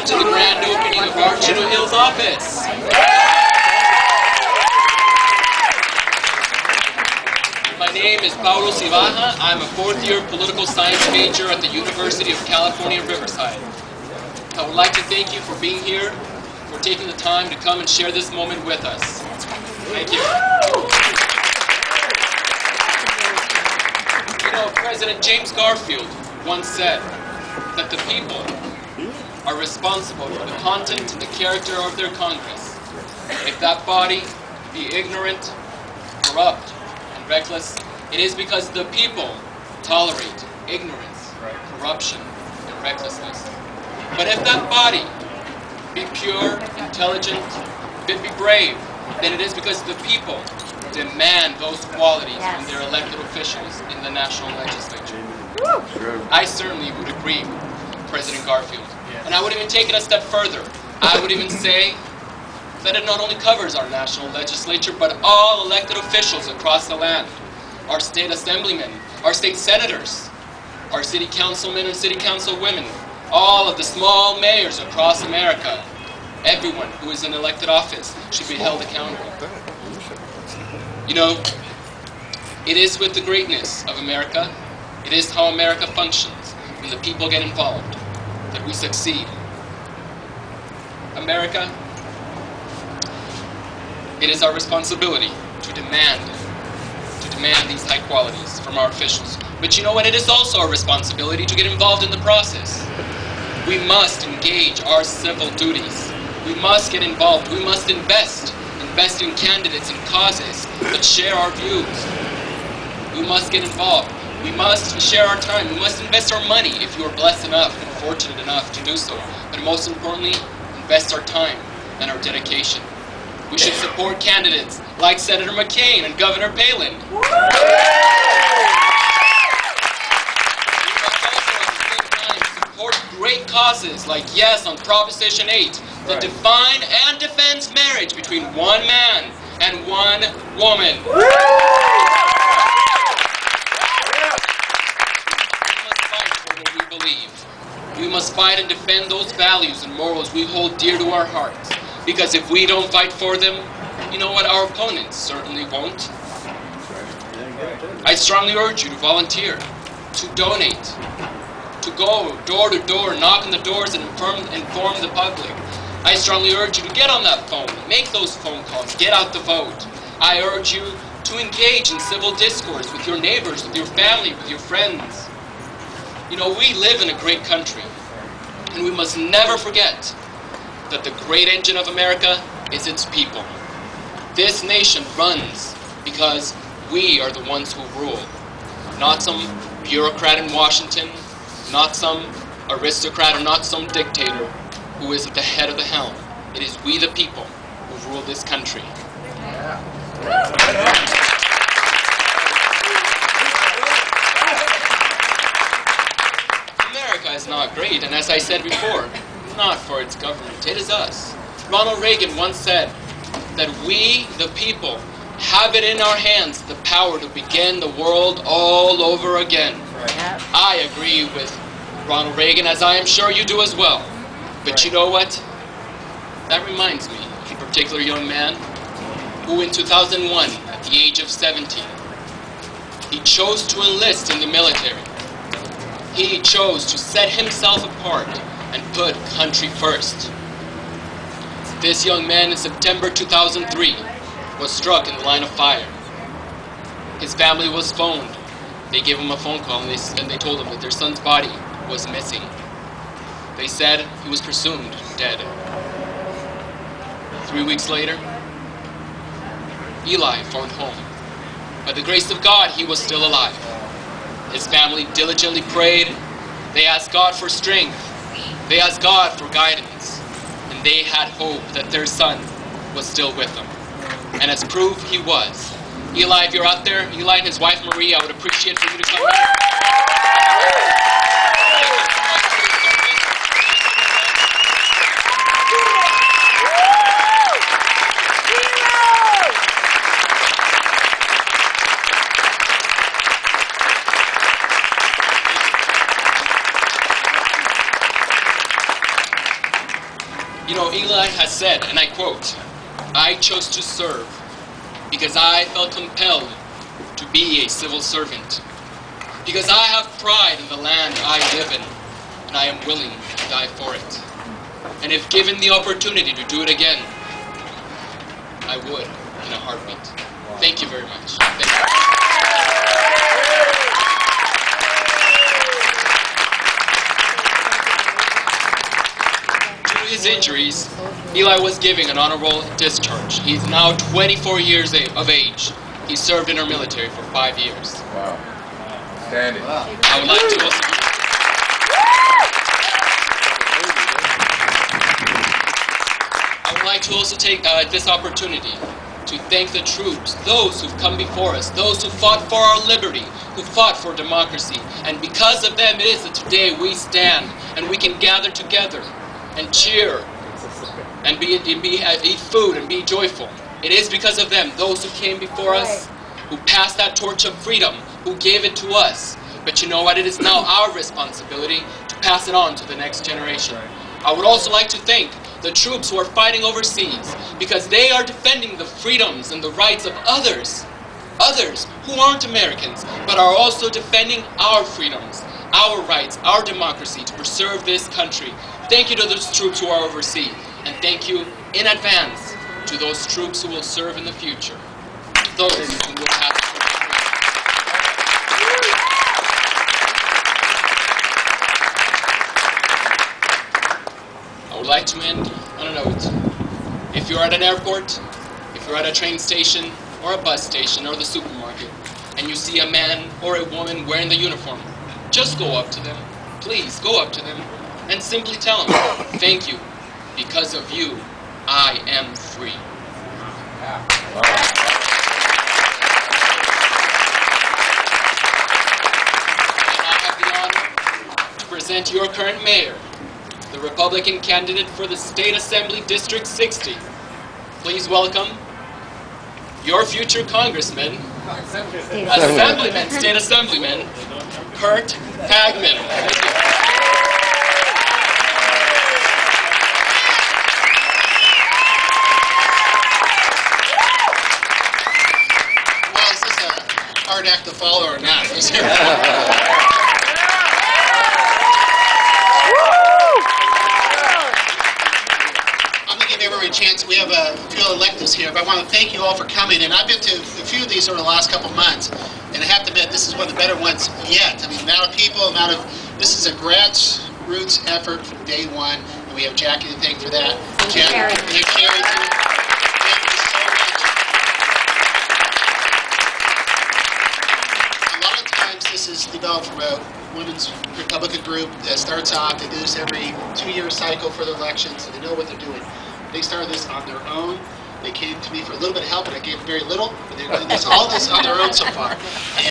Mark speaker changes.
Speaker 1: to the grand opening of our Chino Hills office. My name is Paulo. I'm a fourth-year political science major at the University of California, Riverside. I would like to thank you for being here, for taking the time to come and share this moment with us. Thank you. You know, President James Garfield once said that the people are responsible for the content and the character of their Congress. If that body be ignorant, corrupt, and reckless, it is because the people tolerate ignorance, corruption, and recklessness. But if that body be pure, intelligent, if it be brave, then it is because the people demand those qualities from their elected officials in the national legislature. I certainly would agree with President Garfield. And I would even take it a step further. I would even say that it not only covers our national legislature, but all elected officials across the land. Our state assemblymen, our state senators, our city councilmen and city councilwomen, all of the small mayors across America. Everyone who is in elected office should be held accountable. You know, it is with the greatness of America, it is how America functions when the people get involved that we succeed. America, it is our responsibility to demand these high qualities from our officials. But you know what? It is also our responsibility to get involved in the process. We must engage our civil duties. We must get involved. We must invest in candidates and causes that share our views. We must get involved. We must share our time. We must invest our money if you are blessed enough and fortunate enough to do so. But most importantly, invest our time and our dedication. We should support candidates like Senator McCain and Governor Palin. We must also at the same time support great causes like Yes on Proposition 8 that define and defends marriage between one man and one woman. We must fight for what we believe. We must fight and defend those values and morals we hold dear to our hearts. Because if we don't fight for them, you know what? Our opponents certainly won't. I strongly urge you to volunteer, to donate, to go door to door, knock on the doors and inform the public. I strongly urge you to get on that phone, make those phone calls, get out the vote. I urge you to engage in civil discourse with your neighbors, with your family, with your friends. You know, we live in a great country, and we must never forget that the great engine of America is its people. This nation runs because we are the ones who rule. Not some bureaucrat in Washington, not some aristocrat or not some dictator who is at the head of the helm. It is we the people who rule this country. America is not great, and as I said before, not for its government, it is us. Ronald Reagan once said that we, the people, have it in our hands the power to begin the world all over again. Right. I agree with Ronald Reagan, as I am sure you do as well. But you know what? That reminds me of a particular young man who in 2001, at the age of 17, he chose to enlist in the military. He chose to set himself apart and put country first. This young man in September 2003 was struck in the line of fire. His family was phoned. They gave him a phone call and they told him that their son's body was missing. They said he was presumed dead. 3 weeks later, Eli phoned home. By the grace of God, he was still alive. His family diligently prayed. They asked God for strength. They asked God for guidance, and they had hope that their son was still with them. And as proof, he was. Eli, if you're out there, Eli and his wife Marie, I would appreciate for you to come here. You know, Eli has said, and I quote, "I chose to serve because I felt compelled to be a civil servant, because I have pride in the land I live in, and I am willing to die for it. And if given the opportunity to do it again, I would in a heartbeat." Thank you very much. Thank you. Due to his injuries, Eli was given an honorable discharge. He's now 24 years of age. He served in our military for 5 years.
Speaker 2: Wow. Standing.
Speaker 1: I would like to also... I would like to also take this opportunity to thank the troops, those who've come before us, those who fought for our liberty, who fought for democracy. And because of them it is that today we stand and we can gather together and cheer and eat food and be joyful. It is because of them, those who came before us, who passed that torch of freedom, who gave it to us. But you know what? It is now our responsibility to pass it on to the next generation. I would also like to thank the troops who are fighting overseas, because they are defending the freedoms and the rights of others who aren't Americans, but are also defending our freedoms, our rights, our democracy to preserve this country. Thank you to those troops who are overseas, and thank you in advance to those troops who will serve in the future. Those who will have I would like to end on a note. If you're at an airport, if you're at a train station, or a bus station, or the supermarket, and you see a man or a woman wearing the uniform, just go up to them. Please, go up to them and simply tell them, "Thank you. Because of you, I am free." And I have the honor to present your current mayor, the Republican candidate for the State Assembly District 60. Please welcome your future Congressman, State Assemblyman, Kurt Hagman. Thank you.
Speaker 3: Well, is this a hard act to follow or not? Every chance. We have a few electives here, but I want to thank you all for coming. And I've been to a few of these over the last couple months, and I have to admit, this is one of the better ones yet. I mean, the amount of people, this is a grassroots effort from day one, and we have Jackie to thank for that. Carrie too. Thank you so much. A lot of times this is developed from a women's Republican group that starts off. They do this every 2-year cycle for the elections, so they know what they're doing. They started this on their own. They came to me for a little bit of help, and I gave very little, but they're doing all this on their own so far.